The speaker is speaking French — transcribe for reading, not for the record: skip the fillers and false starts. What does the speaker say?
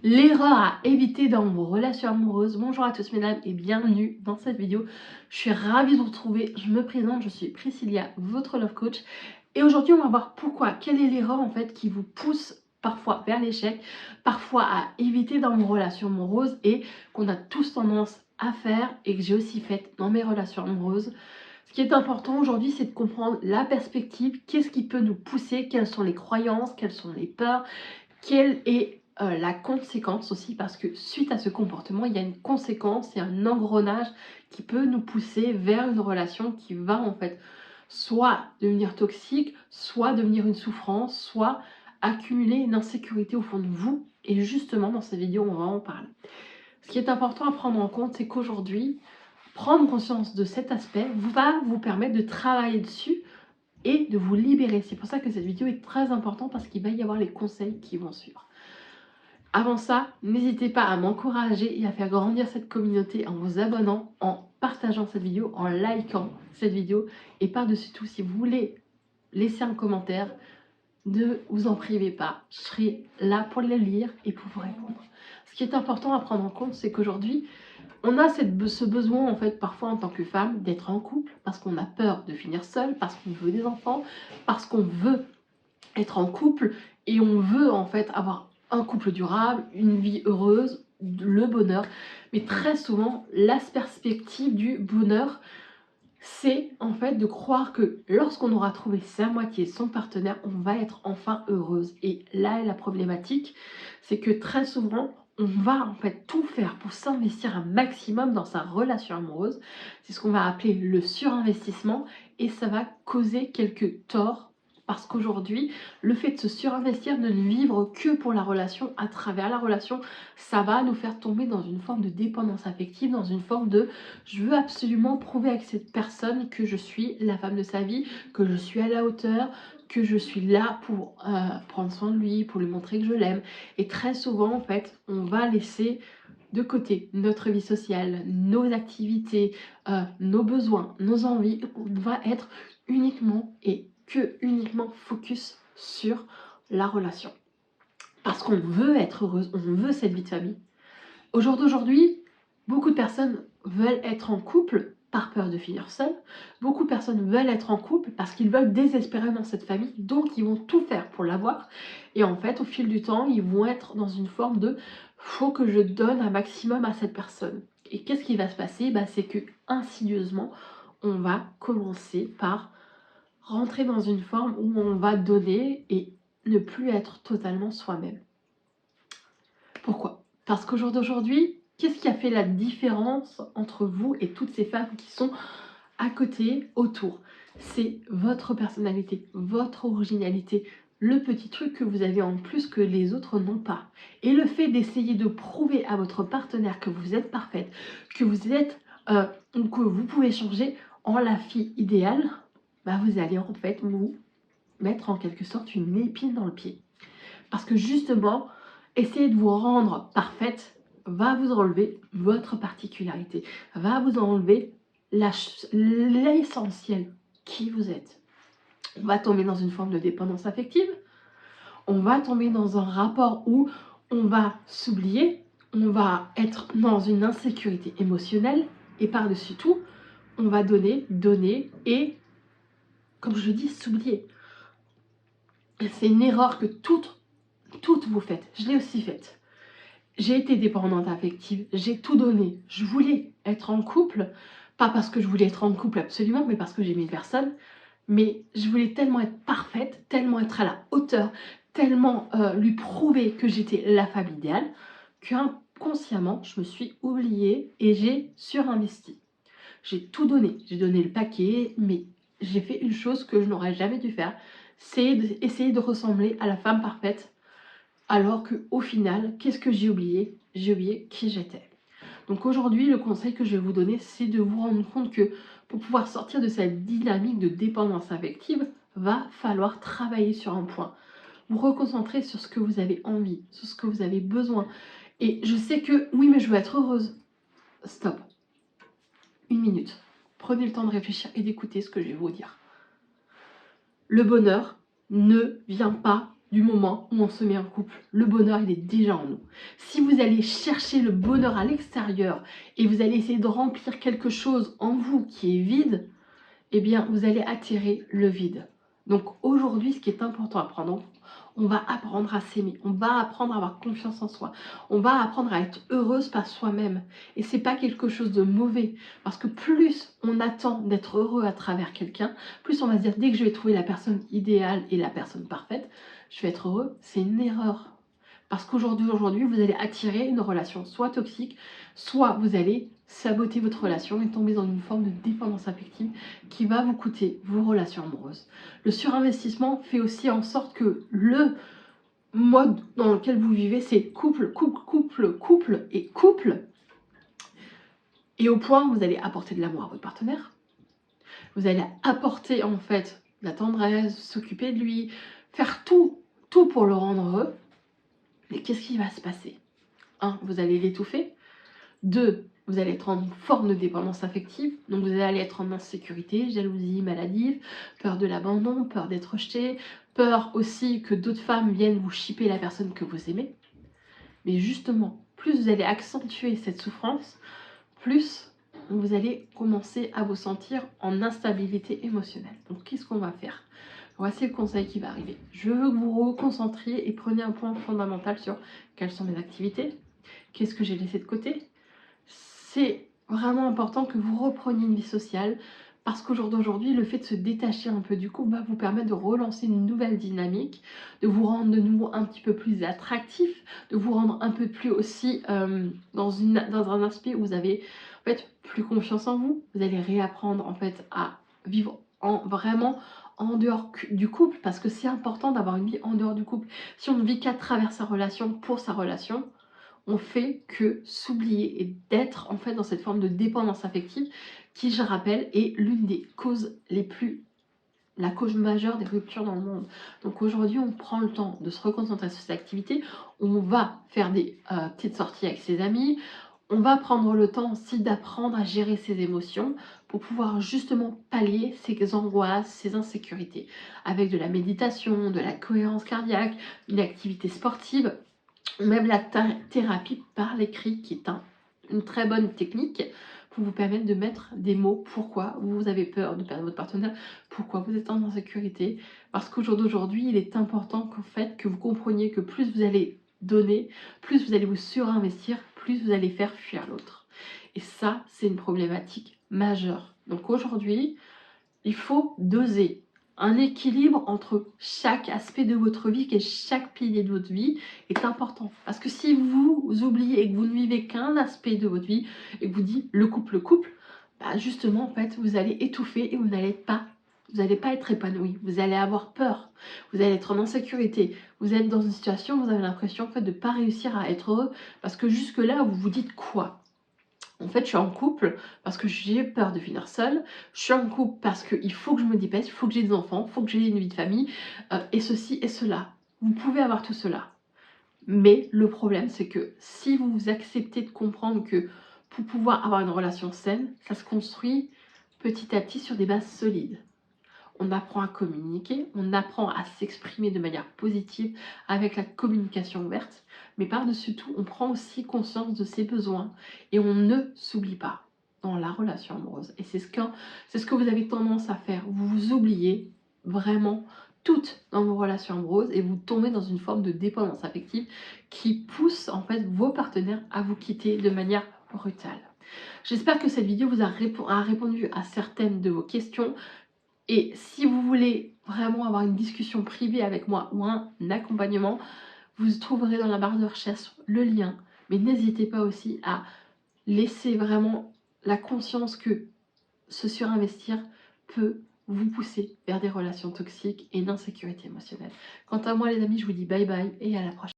L'erreur à éviter dans vos relations amoureuses. Bonjour à tous mesdames et bienvenue dans cette vidéo. Je suis ravie de vous retrouver. Je me présente, je suis Priscilla, votre love coach. Et aujourd'hui, on va voir pourquoi, quelle est l'erreur en fait qui vous pousse parfois vers l'échec, parfois à éviter dans vos relations amoureuses et qu'on a tous tendance à faire et que j'ai aussi fait dans mes relations amoureuses. Ce qui est important aujourd'hui, c'est de comprendre la perspective, qu'est-ce qui peut nous pousser, quelles sont les croyances, quelles sont les peurs, quelle est la conséquence aussi, parce que suite à ce comportement, il y a une conséquence et un engrenage qui peut nous pousser vers une relation qui va en fait soit devenir toxique, soit devenir une souffrance, soit accumuler une insécurité au fond de vous. Et justement, dans cette vidéo, on va en parler. Ce qui est important à prendre en compte, c'est qu'aujourd'hui, prendre conscience de cet aspect va vous permettre de travailler dessus et de vous libérer. C'est pour ça que cette vidéo est très importante, parce qu'il va y avoir les conseils qui vont suivre. Avant ça, n'hésitez pas à m'encourager et à faire grandir cette communauté en vous abonnant, en partageant cette vidéo, en likant cette vidéo. Et par-dessus tout, si vous voulez laisser un commentaire, ne vous en privez pas. Je serai là pour le lire et pour vous répondre. Ce qui est important à prendre en compte, c'est qu'aujourd'hui, on a ce besoin en fait parfois en tant que femme d'être en couple parce qu'on a peur de finir seule, parce qu'on veut des enfants, parce qu'on veut être en couple et on veut en fait avoir un couple durable, une vie heureuse, le bonheur. Mais très souvent, la perspective du bonheur, c'est en fait de croire que lorsqu'on aura trouvé sa moitié, son partenaire, on va être enfin heureuse. Et là est la problématique, c'est que très souvent, on va en fait tout faire pour s'investir un maximum dans sa relation amoureuse. C'est ce qu'on va appeler le surinvestissement et ça va causer quelques torts. Parce qu'aujourd'hui, le fait de se surinvestir, de ne vivre que pour la relation, à travers la relation, ça va nous faire tomber dans une forme de dépendance affective, dans une forme de je veux absolument prouver avec cette personne que je suis la femme de sa vie, que je suis à la hauteur, que je suis là pour prendre soin de lui, pour lui montrer que je l'aime. Et très souvent, en fait, on va laisser de côté notre vie sociale, nos activités, nos besoins, nos envies. On va être uniquement et que uniquement focus sur la relation. Parce qu'on veut être heureuse, on veut cette vie de famille. Au jour d'aujourd'hui, beaucoup de personnes veulent être en couple par peur de finir seul. Beaucoup de personnes veulent être en couple parce qu'ils veulent désespérément cette famille, donc ils vont tout faire pour l'avoir. Et en fait, au fil du temps, ils vont être dans une forme de « faut que je donne un maximum à cette personne ». Et qu'est-ce qui va se passer? C'est que insidieusement, on va commencer par rentrer dans une forme où on va donner et ne plus être totalement soi-même. Pourquoi? Parce qu'au jour d'aujourd'hui, qu'est-ce qui a fait la différence entre vous et toutes ces femmes qui sont à côté, autour? C'est votre personnalité, votre originalité, le petit truc que vous avez en plus que les autres n'ont pas. Et le fait d'essayer de prouver à votre partenaire que vous êtes parfaite, que vous êtes, que vous pouvez changer en la fille idéale, vous allez en fait vous mettre en quelque sorte une épine dans le pied. Parce que justement, essayer de vous rendre parfaite va vous enlever votre particularité, va vous enlever l'essentiel qui vous êtes. On va tomber dans une forme de dépendance affective, on va tomber dans un rapport où on va s'oublier, on va être dans une insécurité émotionnelle et par-dessus tout, on va donner et, comme je dis, s'oublier. C'est une erreur que toutes vous faites, je l'ai aussi faite. J'ai été dépendante affective, j'ai tout donné. Je voulais être en couple, pas parce que je voulais être en couple absolument, mais parce que j'aimais personne. Mais je voulais tellement être parfaite, tellement être à la hauteur, tellement lui prouver que j'étais la femme idéale, qu'inconsciemment, je me suis oubliée et j'ai surinvesti. J'ai tout donné, j'ai donné le paquet, mais j'ai fait une chose que je n'aurais jamais dû faire, c'est d'essayer de ressembler à la femme parfaite. Alors qu'au final, qu'est-ce que j'ai oublié? J'ai oublié qui j'étais. Donc aujourd'hui, le conseil que je vais vous donner, c'est de vous rendre compte que pour pouvoir sortir de cette dynamique de dépendance affective, va falloir travailler sur un point. Vous reconcentrer sur ce que vous avez envie, sur ce que vous avez besoin. Et je sais que, oui, mais je veux être heureuse. Stop. 1 minute. Prenez le temps de réfléchir et d'écouter ce que je vais vous dire. Le bonheur ne vient pas du moment où on se met en couple. Le bonheur, il est déjà en nous. Si vous allez chercher le bonheur à l'extérieur et vous allez essayer de remplir quelque chose en vous qui est vide, eh bien, vous allez attirer le vide. Donc aujourd'hui, ce qui est important à prendre, on va apprendre à s'aimer, on va apprendre à avoir confiance en soi, on va apprendre à être heureuse par soi-même. Et c'est pas quelque chose de mauvais, parce que plus on attend d'être heureux à travers quelqu'un, plus on va se dire dès que je vais trouver la personne idéale et la personne parfaite, je vais être heureux. C'est une erreur. Parce qu'aujourd'hui, vous allez attirer une relation soit toxique, soit vous allez saboter votre relation et tomber dans une forme de dépendance affective qui va vous coûter vos relations amoureuses. Le surinvestissement fait aussi en sorte que le mode dans lequel vous vivez, c'est couple, couple, couple, couple et couple. Et au point où vous allez apporter de l'amour à votre partenaire. Vous allez apporter en fait de la tendresse, s'occuper de lui, faire tout pour le rendre heureux. Mais qu'est-ce qui va se passer? 1, vous allez l'étouffer. 2, vous allez être en forme de dépendance affective. Donc vous allez être en insécurité, jalousie maladive, peur de l'abandon, peur d'être rejeté, peur aussi que d'autres femmes viennent vous shipper la personne que vous aimez. Mais justement, plus vous allez accentuer cette souffrance, plus vous allez commencer à vous sentir en instabilité émotionnelle. Donc qu'est-ce qu'on va faire? Voici le conseil qui va arriver. Je veux que vous vous reconcentriez et preniez un point fondamental sur quelles sont mes activités, qu'est-ce que j'ai laissé de côté. C'est vraiment important que vous repreniez une vie sociale parce qu'au jour d'aujourd'hui, le fait de se détacher un peu du couple va vous permettre de relancer une nouvelle dynamique, de vous rendre de nouveau un petit peu plus attractif, de vous rendre un peu plus aussi dans un aspect où vous avez en fait plus confiance en vous. Vous allez réapprendre en fait à vivre vraiment en dehors du couple parce que c'est important d'avoir une vie en dehors du couple. Si on ne vit qu'à travers sa relation, pour sa relation, on fait que s'oublier et d'être en fait dans cette forme de dépendance affective qui, je rappelle, est l'une des causes la cause majeure des ruptures dans le monde. Donc aujourd'hui, on prend le temps de se reconcentrer sur cette activité, on va faire des petites sorties avec ses amis, on va prendre le temps aussi d'apprendre à gérer ses émotions pour pouvoir justement pallier ses angoisses, ses insécurités, avec de la méditation, de la cohérence cardiaque, une activité sportive, ou même la thérapie par l'écrit qui est une très bonne technique pour vous permettre de mettre des mots. Pourquoi vous avez peur de perdre votre partenaire, pourquoi vous êtes en insécurité, parce qu'au jour d'aujourd'hui, il est important qu'en fait, que vous compreniez que plus vous allez donner, plus vous allez vous surinvestir, plus vous allez faire fuir l'autre. Et ça, c'est une problématique majeure. Donc aujourd'hui, il faut doser un équilibre entre chaque aspect de votre vie, et chaque pilier de votre vie est important. Parce que si vous oubliez et que vous ne vivez qu'un aspect de votre vie et que vous dites le couple, bah justement en fait vous allez étouffer et vous n'allez pas être épanoui, vous allez avoir peur, vous allez être en insécurité, vous êtes dans une situation où vous avez l'impression en fait de ne pas réussir à être heureux parce que jusque là vous vous dites quoi? En fait, je suis en couple parce que j'ai peur de finir seule. Je suis en couple parce qu'il faut que je me dépêche, il faut que j'ai des enfants, il faut que j'ai une vie de famille, et ceci et cela. Vous pouvez avoir tout cela. Mais le problème, c'est que si vous acceptez de comprendre que pour pouvoir avoir une relation saine, ça se construit petit à petit sur des bases solides. On apprend à communiquer, on apprend à s'exprimer de manière positive avec la communication ouverte, mais par-dessus tout, on prend aussi conscience de ses besoins et on ne s'oublie pas dans la relation amoureuse. Et c'est ce que vous avez tendance à faire. Vous vous oubliez vraiment toutes dans vos relations amoureuses et vous tombez dans une forme de dépendance affective qui pousse en fait vos partenaires à vous quitter de manière brutale. J'espère que cette vidéo vous a répondu à certaines de vos questions. Et si vous voulez vraiment avoir une discussion privée avec moi ou un accompagnement, vous trouverez dans la barre de recherche le lien. Mais n'hésitez pas aussi à laisser vraiment la conscience que se surinvestir peut vous pousser vers des relations toxiques et d'insécurité émotionnelle. Quant à moi les amis, je vous dis bye bye et à la prochaine.